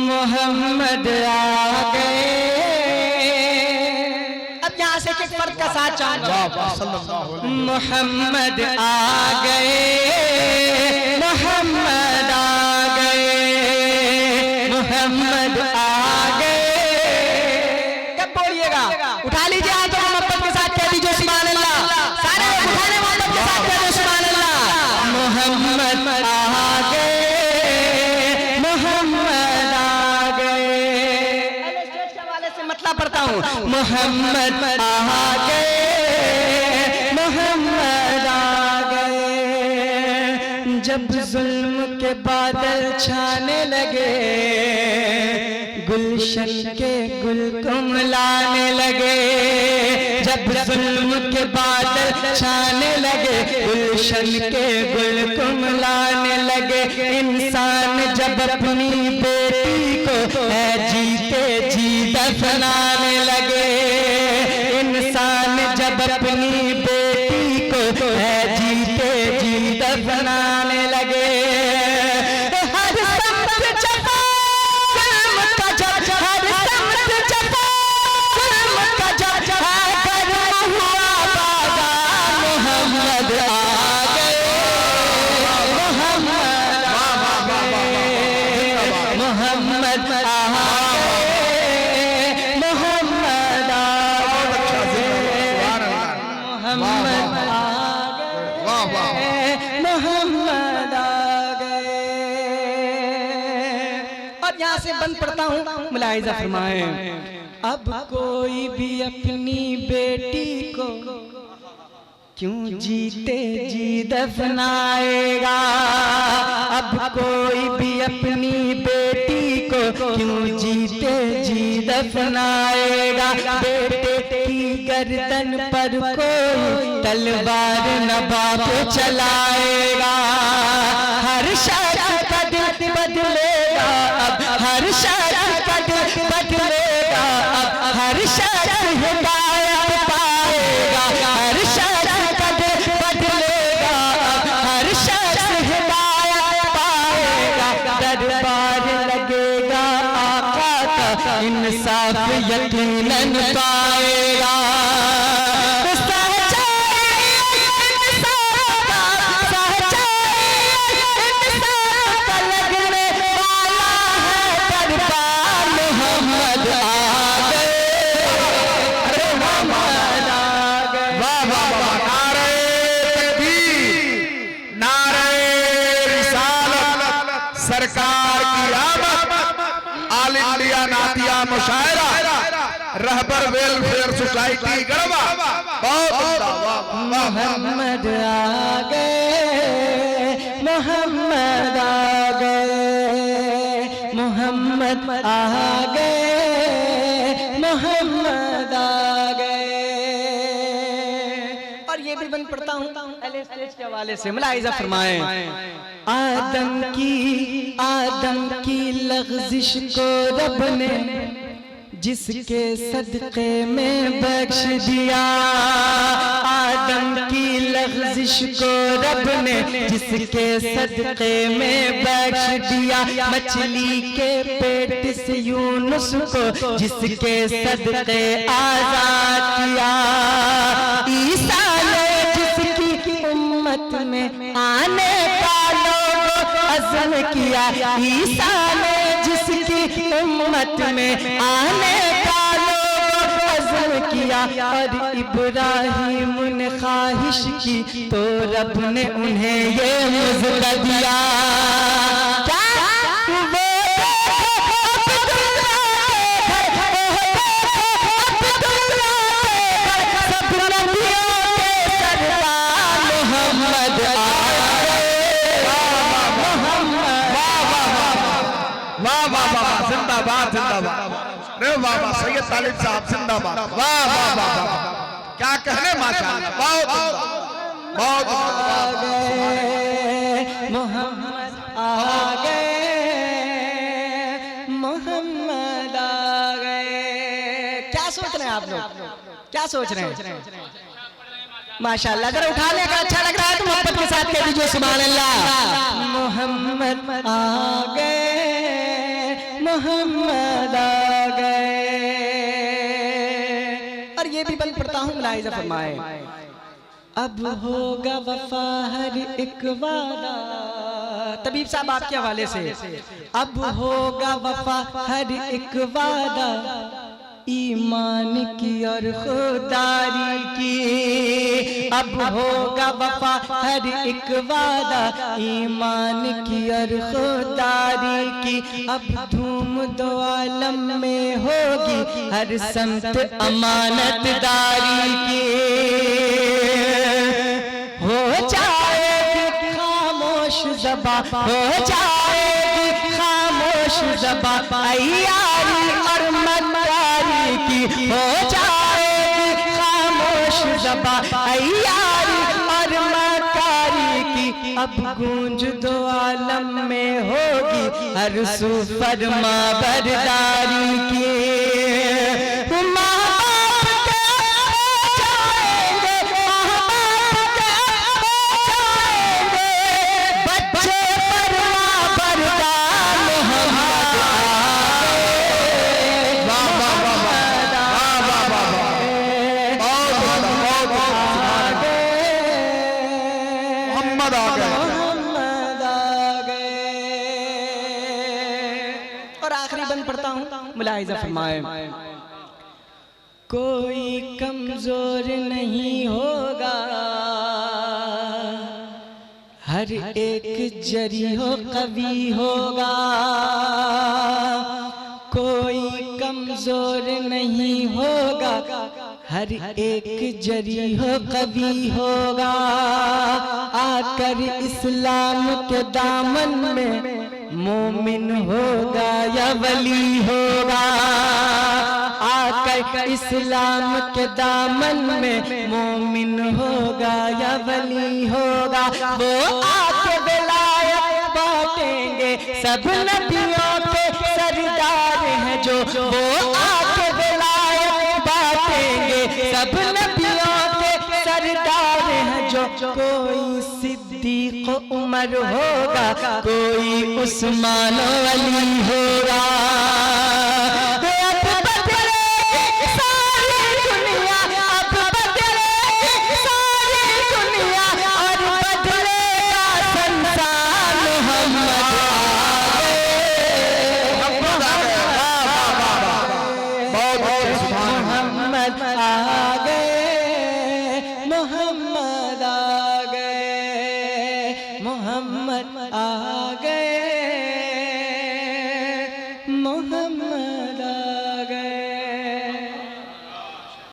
मोहम्मद आ गए। अब यहाँ से एक फर्द का साथ चाहूंगा। मोहम्मद आ गए, मोहम्मद आ गए, मोहम्मद आ गए। कब बोलिएगा? उठा लीजिए हाथों को, मोहब्बत के साथ कह दीजिए सुभान अल्लाह। सारे उठाने मोहब्बत के साथ कह दो सुभान अल्लाह। मोहम्मद आ गए, मोहम्मद आ गए। स्टेज के हवाले से मतलब पढ़ता हूँ। मोहम्मद आ गए, मोहम्मद आ गए। जब जुल्म के बादल छाने लगे, गुलशन के गुल कुमलाने लगे। जब जुल्म के बादल छाने लगे, गुलशन के गुल कुमलाने लगे। इंसान जब अपनी बेटी को है जीते जी दफनाने लगे। इंसान जब अपनी बेटी को है जीते जी दफनाने लगे। हर समत जफा जुल्म का जब, हर समत जफा जुल्म का जब, गर्म हुआ बाजार। मोहम्मद आ गए, मोहम्मद आ गए, मोहम्मद आ गए, मोहम्मद आ गए, मोहम्मद आ गए, मोहम्मद आ गए। और यहाँ से बंद पढ़ता हूँ, मुलाहिजा फरमाएं। अब कोई भी अपनी बेटी को क्यों जीते जी दफनाएगा। अब कोई भी अपनी बेटी को क्यों जीते जी दफनाएगा। बेटे की गर्दन पर कोई तलवार न बाप चलाएगा। हर शख्स का दिल बदलेगा अब, हर शख्स का दिल बदलेगा अब। हर शख्स हिदायत पाएगा, हर शख्स का दिल बदलेगा अब। हर शख्स हिदायत पाएगा। दरबार लगेगा आका का, इंसाफ यकीनन पाएगा। सरकार की आमद, ऑल इंडिया नातिया मुशायरा, रहबर वेलफेयर सोसाइटी गढ़वा। मोहम्मद आ गए, मोहम्मद आ गए, मोहम्मद आ गए, मोहम्मद आ गए। और ये भी बंद पढ़ता हूँ स्टेज के हवाले से, मुलाहिजा फरमाएं। आदम की लग़ज़िश को रब ने जिसके सदक़े में बख्श दिया। आदम की लग़ज़िश को रब ने जिसके सदक़े में बख्श दिया। मछली के पेट से यूनुस को जिसके सदक़े आज़ाद किया। ईसा ने जिसकी उम्मत में आने का अज़्म किया। ईसा ने जिसकी उम्मत में आने का अज़्म किया। और इब्राहीम ने ख्वाहिश की तो रब ने उन्हें ये मुज़्ज़ा दिया। जिंदाबाद जिंदाबाद। रे वाह वाह, सैयद तालिब साहब जिंदाबाद। वाह वाह वाह, क्या कहने माशाअल्लाह। बहुत बहुत आ गए, मोहम्मद आ गए, मोहम्मद आ गए। क्या सोच रहे हैं आप लोग? क्या सोच रहे हैं? माशाअल्लाह। अगर उठाने का अच्छा लग रहा है तो मोहब्बत के साथ कह दीजिए सुभान अल्लाह। मोहम्मद आ गए, मोहम्मद आ गए। और ये भी बंद पढ़ता हूँ, मुलाहिजा फरमाए। अब होगा वफा हर एक वादा, तबीब साहब आपके हवाले से। अब होगा वफा हर एक वादा, ईमान की और खुदारी की। अब होगा वफा हर एक वादा, ईमान की और खुदारी की। अब धूम दो आलम में होगी हर संत अमानतदारी की। हो जाएगी खामोश ज़बां, हो जाएगी खामोश ज़बां, अय्यारी और मक्कारी की। हो जाएगी खामोश ज़बां, अय्यारी और मक्कारी की। अब गूंज दो आलम में होगी हर सू फरमा बरदारी की। और आखिरी बंद पढ़ता हूँ, मुलाहिजा फरमाए। कोई कमजोर नहीं होगा, हर एक जरी हो कवि होगा। कोई कमजोर नहीं होगा, हर एक जरी हो कवि होगा। आकर इस्लाम के दामन में मोमिन होगा या वली होगा। आकर इस्लाम के दामन में मोमिन होगा या वली होगा। वो आके विलायत बांटेंगे, सब नबियों के सरदार हैं जो। वो आके विलायत बांटेंगे, सब नबियों के सरदार हैं जो। कोई सिद्दीक उमर होगा, कोई उस्मान अली होगा। मोहम्मद आ गए, मोहम्मद।